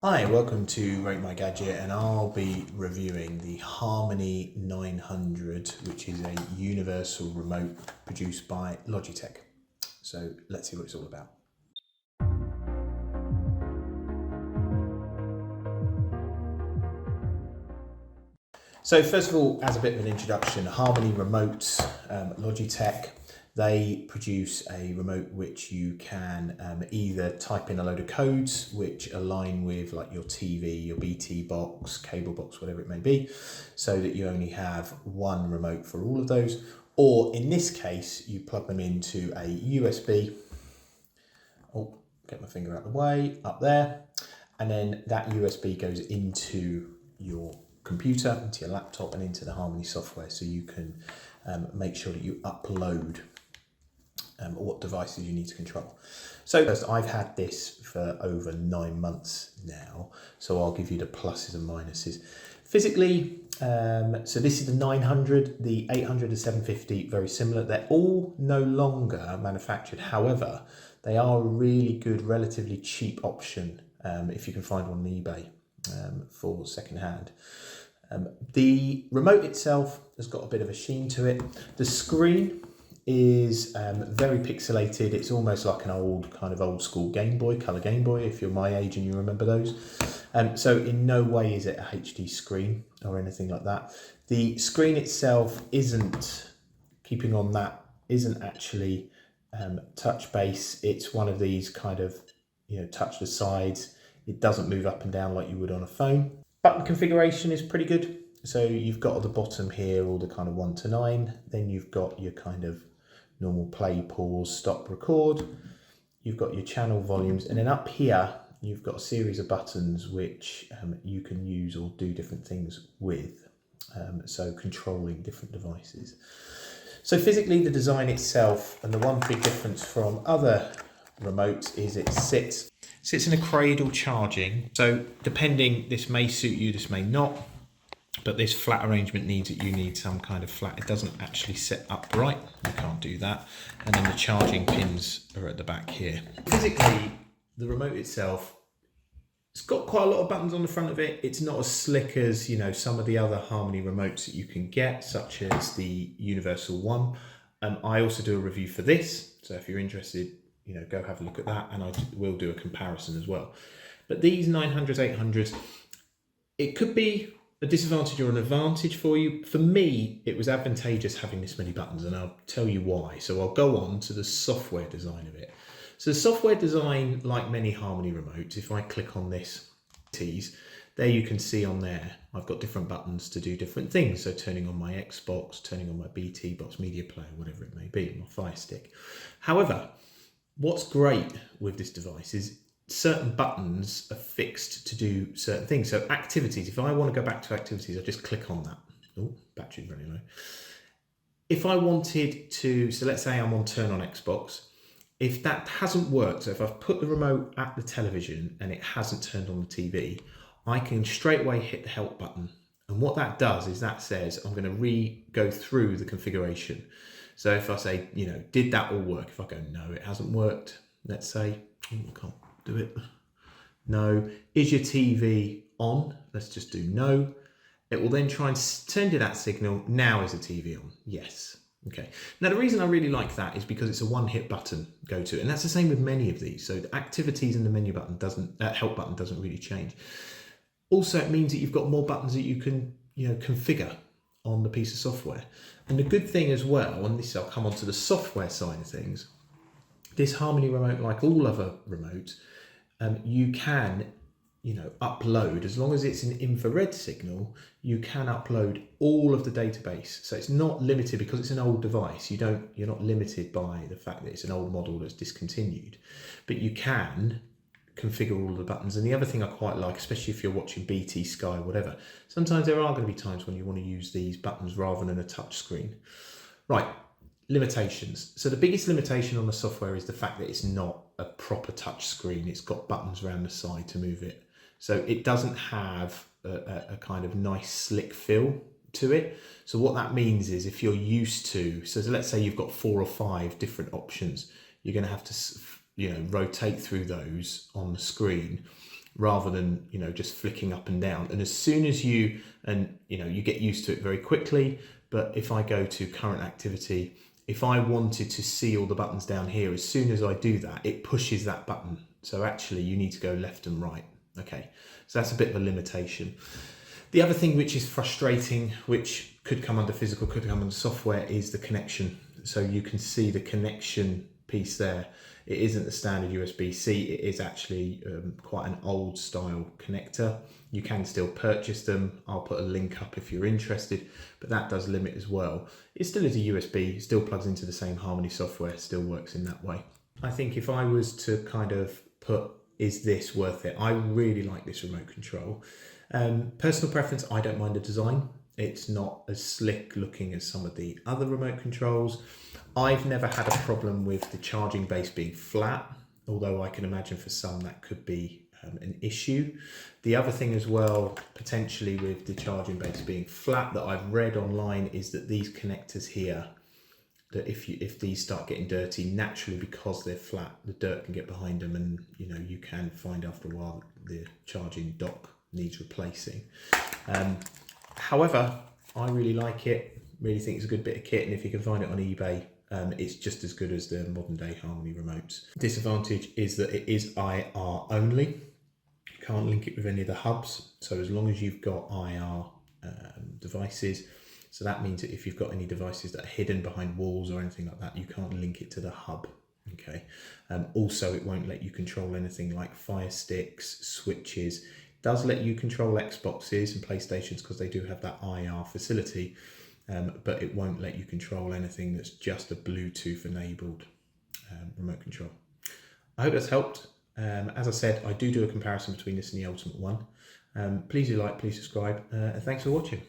Hi, welcome to Rate My Gadget, and I'll be reviewing the Harmony 900, which is a universal remote produced by Logitech. So let's see what it's all about. So first of all, as a bit of an introduction, Harmony Remotes, Logitech, they produce a remote which you can either type in a load of codes which align with like your TV, your BT box, cable box, whatever it may be, so that you only have one remote for all of those. Or in this case, you plug them into a USB. Oh, get my finger out of the way, up there. And then that USB goes into your computer, into your laptop, and into the Harmony software, so you can make sure that you upload what devices you need to control. So first, I've had this for over 9 months now, so I'll give you the pluses and minuses. Physically, so this is the 900, the 800 and 750, very similar. They're all no longer manufactured. However, they are a really good, relatively cheap option if you can find one on eBay for secondhand. The remote itself has got a bit of a sheen to it. The screen is very pixelated. It's almost like an old school Game Boy, colour Game Boy, if you're my age and you remember those. So in no way is it a HD screen or anything like that. The screen itself isn't actually touch base. It's one of these kind of, touch the sides. It doesn't move up and down like you would on a phone. Button configuration is pretty good. So you've got at the bottom here all the kind of 1 to 9. Then you've got your kind of normal play, pause, stop, record. You've got your channel volumes. And then up here, you've got a series of buttons which you can use or do different things with. So controlling different devices. So physically, the design itself, and the one big difference from other remotes is it sits in a cradle charging. So depending, this may suit you, this may not, but this flat arrangement needs that you need some kind of flat. It doesn't actually sit upright, you can't do that. And then the charging pins are at the back here. Physically, the remote itself, it's got quite a lot of buttons on the front of it. It's not as slick as, some of the other Harmony remotes that you can get, such as the Universal one. I also do a review for this, so if you're interested, go have a look at that, and I will do a comparison as well. But these 900s, 800s, it could be a disadvantage or an advantage for you. For me, it was advantageous having this many buttons, and I'll tell you why. So I'll go on to the software design of it. So the software design, like many Harmony remotes, if I click on this, there you can see on there, I've got different buttons to do different things. So turning on my Xbox, turning on my BT box media player, whatever it may be, my Fire Stick. However, what's great with this device is certain buttons are fixed to do certain things. So activities, if I want to go back to activities, I just click on that. Oh, battery's running low. If I wanted to, so let's say I'm on turn on Xbox. If that hasn't worked, so if I've put the remote at the television and it hasn't turned on the TV, I can straight away hit the help button. And what that does is that says I'm going to go through the configuration. So if I say, did that all work? If I go, no, it hasn't worked. Let's say, I can't do it. No. Is your TV on? Let's just do no. It will then try and send you that signal. Now is the TV on? Yes. Okay. Now the reason I really like that is because it's a one-hit button go to, and that's the same with many of these. So the activities in the menu button help button doesn't really change. Also, it means that you've got more buttons that you can, configure on the piece of software. And the good thing as well, and this I'll come on to the software side of things, this Harmony remote, like all other remotes, you can, upload, as long as it's an infrared signal, you can upload all of the database. So it's not limited because it's an old device. You're not limited by the fact that it's an old model that's discontinued, but you can configure all of the buttons. And the other thing I quite like, especially if you're watching BT, Sky, whatever, sometimes there are going to be times when you want to use these buttons rather than a touch screen. Right, limitations. So the biggest limitation on the software is the fact that it's not a proper touch screen. It's got buttons around the side to move it. So it doesn't have a kind of nice slick feel to it. So what that means is if you're used to, so let's say you've got 4 or 5 different options, you're going to have to rotate through those on the screen. rather than, you know, just flicking up and down. And as soon as you get used to it very quickly. But if I go to current activity, if I wanted to see all the buttons down here, as soon as I do that, it pushes that button. So actually you need to go left and right. Okay, so that's a bit of a limitation. The other thing which is frustrating, which could come under physical, could come under software, is the connection. So you can see the connection piece there. It isn't the standard USB-C, it is actually quite an old style connector. You can still purchase them. I'll put a link up if you're interested, but that does limit as well. It still is a USB, it still plugs into the same Harmony software, still works in that way. I think if I was to kind of put, is this worth it? I really like this remote control. Personal preference, I don't mind the design. It's not as slick looking as some of the other remote controls. I've never had a problem with the charging base being flat, although I can imagine for some that could be an issue. The other thing as well, potentially with the charging base being flat, that I've read online is that these connectors here, that if these start getting dirty, naturally because they're flat, the dirt can get behind them, and you know, you can find after a while the charging dock needs replacing. However, I really like it, really think it's a good bit of kit, and if you can find it on eBay, it's just as good as the modern day Harmony remotes. Disadvantage is that it is IR only. You can't link it with any of the hubs. So as long as you've got IR devices, so that means that if you've got any devices that are hidden behind walls or anything like that, you can't link it to the hub. Okay. Also, it won't let you control anything like Fire Sticks, switches. It does let you control Xboxes and PlayStations because they do have that IR facility. But it won't let you control anything that's just a Bluetooth enabled remote control. I hope that's helped. As I said, I do a comparison between this and the Ultimate One. Please do like, please subscribe, and thanks for watching.